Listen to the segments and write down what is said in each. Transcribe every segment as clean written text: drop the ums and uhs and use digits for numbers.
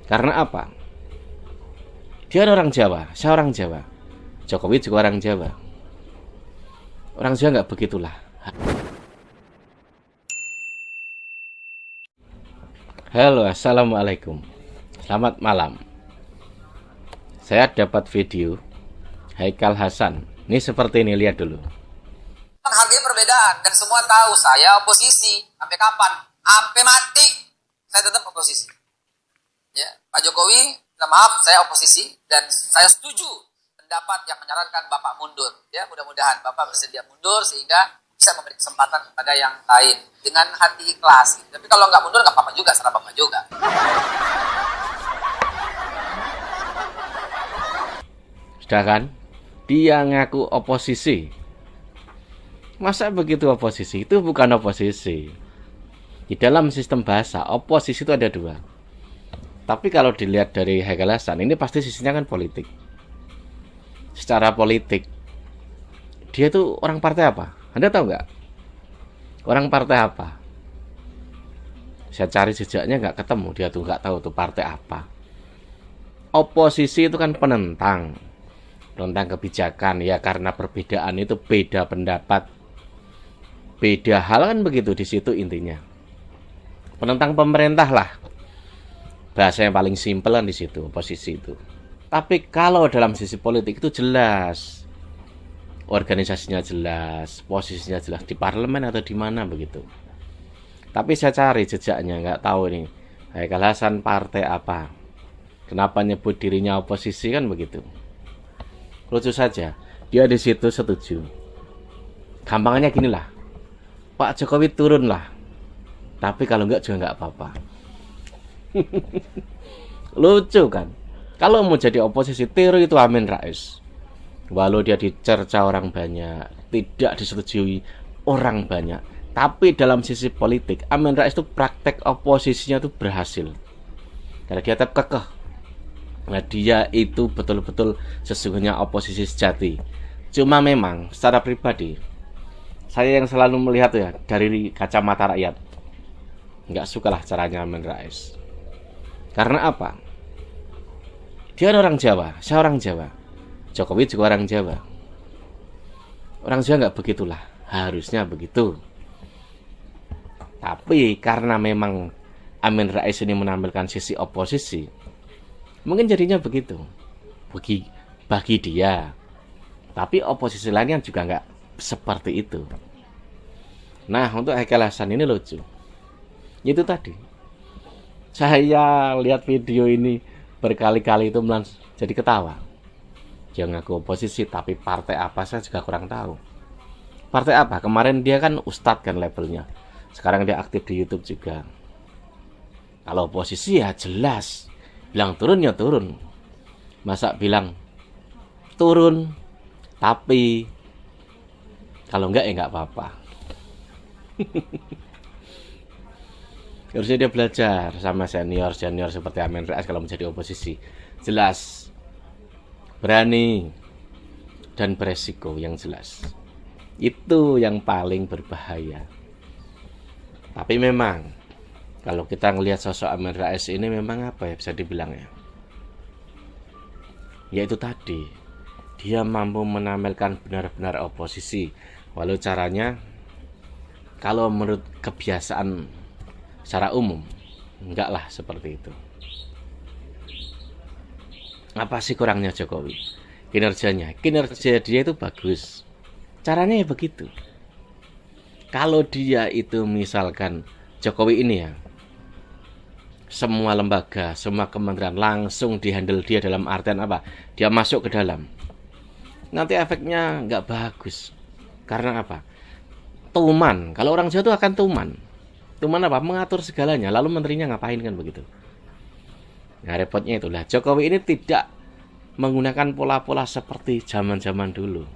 Karena apa? Dia orang Jawa, saya orang Jawa. Jokowi juga orang Jawa. Orang Jawa nggak begitulah. Halo, assalamualaikum. Selamat malam. Saya dapat video Haikal Hasan. Ini seperti ini, lihat dulu. Hargai perbedaan dan semua tahu saya oposisi. Sampai kapan? Sampai mati saya tetap oposisi. Ya, Pak Jokowi, maaf, saya oposisi dan saya setuju pendapat yang menyarankan Bapak mundur. Ya, mudah-mudahan Bapak bersedia mundur sehingga bisa memberi kesempatan kepada yang lain dengan hati ikhlas. Tapi kalau nggak mundur nggak apa-apa juga, serah Bapak juga. Sudah kan? Dia ngaku oposisi. Masa begitu oposisi? Itu bukan oposisi. Di dalam sistem bahasa, oposisi itu ada dua. Tapi kalau dilihat dari Haikal Hasan, ini pasti sisinya kan politik. Secara politik, dia itu orang partai apa? Anda tahu nggak? Orang partai apa? Saya cari jejaknya nggak ketemu. Dia tuh nggak tahu tuh partai apa. Oposisi itu kan penentang kebijakan, ya, karena perbedaan itu beda pendapat, beda hal, kan begitu. Di situ intinya penentang pemerintah lah, bahasa yang paling simpel kan di situ, oposisi itu. Tapi kalau dalam sisi politik itu jelas, organisasinya jelas, posisinya jelas, di parlemen atau di mana begitu. Tapi saya cari jejaknya, nggak tahu nih Haikal Hasan partai apa, kenapa nyebut dirinya oposisi, kan begitu. Lucu saja, dia di situ setuju. Gampangnya gini lah, Pak Jokowi turun lah, tapi kalau enggak juga enggak apa-apa. Lucu kan? Kalau mau jadi oposisi, tiru itu Amin Rais. Walau dia dicerca orang banyak, tidak disetujui orang banyak, tapi dalam sisi politik, Amin Rais itu praktek oposisinya itu berhasil. Karena dia tetap kekeh. Nah, dia itu betul-betul sesungguhnya oposisi sejati. Cuma memang secara pribadi, saya yang selalu melihat ya dari kacamata rakyat, nggak sukalah caranya Amin Rais. Karena apa? Dia orang Jawa, saya orang Jawa. Jokowi juga orang Jawa. Orang Jawa nggak begitulah, harusnya begitu. Tapi karena memang Amin Rais ini menampilkan sisi oposisi, mungkin jadinya begitu bagi dia. Tapi oposisi lainnya juga nggak seperti itu. Nah, untuk Haikal Hasan ini lucu. Itu tadi, saya lihat video ini berkali-kali itu jadi ketawa. Dia ngaku oposisi, tapi partai apa saya juga kurang tahu. Partai apa? Kemarin dia kan ustadz kan levelnya. Sekarang dia aktif di YouTube juga. Kalau oposisi ya jelas, bilang turun ya turun. Masa bilang turun tapi kalau enggak ya enggak apa-apa. Harusnya dia belajar sama senior seperti Amin Rais kalau menjadi oposisi. Jelas, berani, dan beresiko yang jelas. Itu yang paling berbahaya. Tapi memang kalau kita ngelihat sosok Amin Rais ini memang apa ya bisa dibilang ya, yaitu tadi, dia mampu menampilkan benar-benar oposisi. Walau caranya, kalau menurut kebiasaan secara umum, enggak lah seperti itu. Apa sih kurangnya Jokowi? Kinerja dia itu bagus. Caranya ya begitu. Kalau dia itu misalkan Jokowi ini ya, semua lembaga, semua kementerian langsung dihandle dia dalam artian apa? Dia masuk ke dalam. Nanti efeknya nggak bagus. Karena apa? Tuman. Kalau orang Jawa itu akan tuman. Tuman apa? Mengatur segalanya. Lalu menterinya ngapain kan begitu? Nah, repotnya itulah. Jokowi ini tidak menggunakan pola-pola seperti zaman-zaman dulu.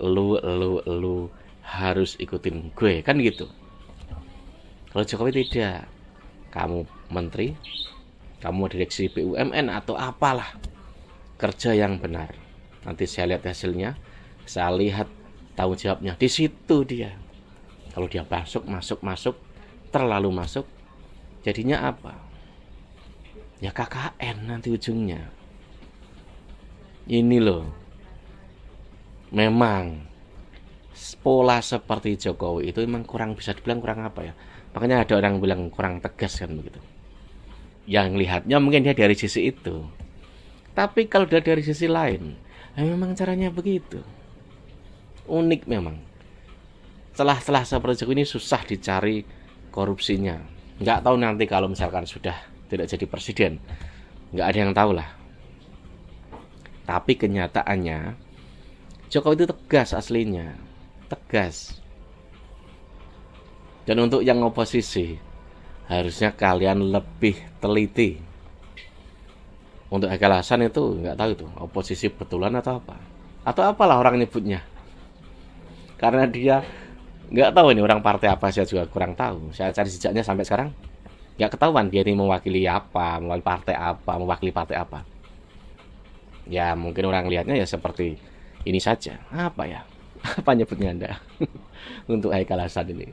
Lu harus ikutin gue kan gitu. Kalau Jokowi tidak. Kamu menteri, kamu direksi BUMN atau apalah, kerja yang benar. Nanti saya lihat hasilnya, saya lihat tanggung jawabnya. Di situ dia. Kalau dia masuk, terlalu masuk, jadinya apa? Ya KKN nanti ujungnya. Ini loh, memang pola seperti Jokowi itu memang kurang, bisa dibilang kurang apa ya, makanya ada orang bilang kurang tegas kan begitu. Yang lihatnya mungkin dia dari sisi itu, tapi kalau dia dari sisi lain, memang caranya begitu. Unik memang. Celah-celah seperti Jokowi ini susah dicari korupsinya. Nggak tahu nanti kalau misalkan sudah tidak jadi presiden, nggak ada yang tahu lah. Tapi kenyataannya Jokowi itu tegas aslinya, tegas. Dan untuk yang oposisi, harusnya kalian lebih teliti. Untuk Haikal Hasan itu nggak tahu itu oposisi betulan atau apa, atau apalah orang nyebutnya. Karena dia nggak tahu ini orang partai apa, saya juga kurang tahu. Saya cari jejaknya sampai sekarang nggak ketahuan dia ini mewakili apa, mewakili partai apa, mewakili partai apa. Ya mungkin orang lihatnya ya seperti ini saja. Apa ya? Apa nyebutnya Anda? Untuk Haikal Hasan ini.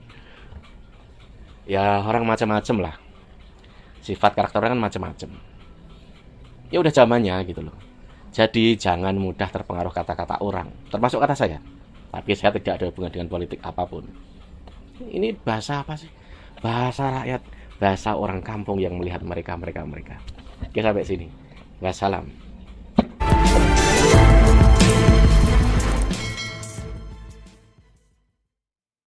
Ya orang macam-macam lah. Sifat karakter orang kan macam-macam. Ya udah zamannya gitu loh. Jadi jangan mudah terpengaruh kata-kata orang, termasuk kata saya. Tapi saya tidak ada hubungan dengan politik apapun. Ini bahasa apa sih? Bahasa rakyat, bahasa orang kampung yang melihat mereka. Oke, sampai sini. Wassalam.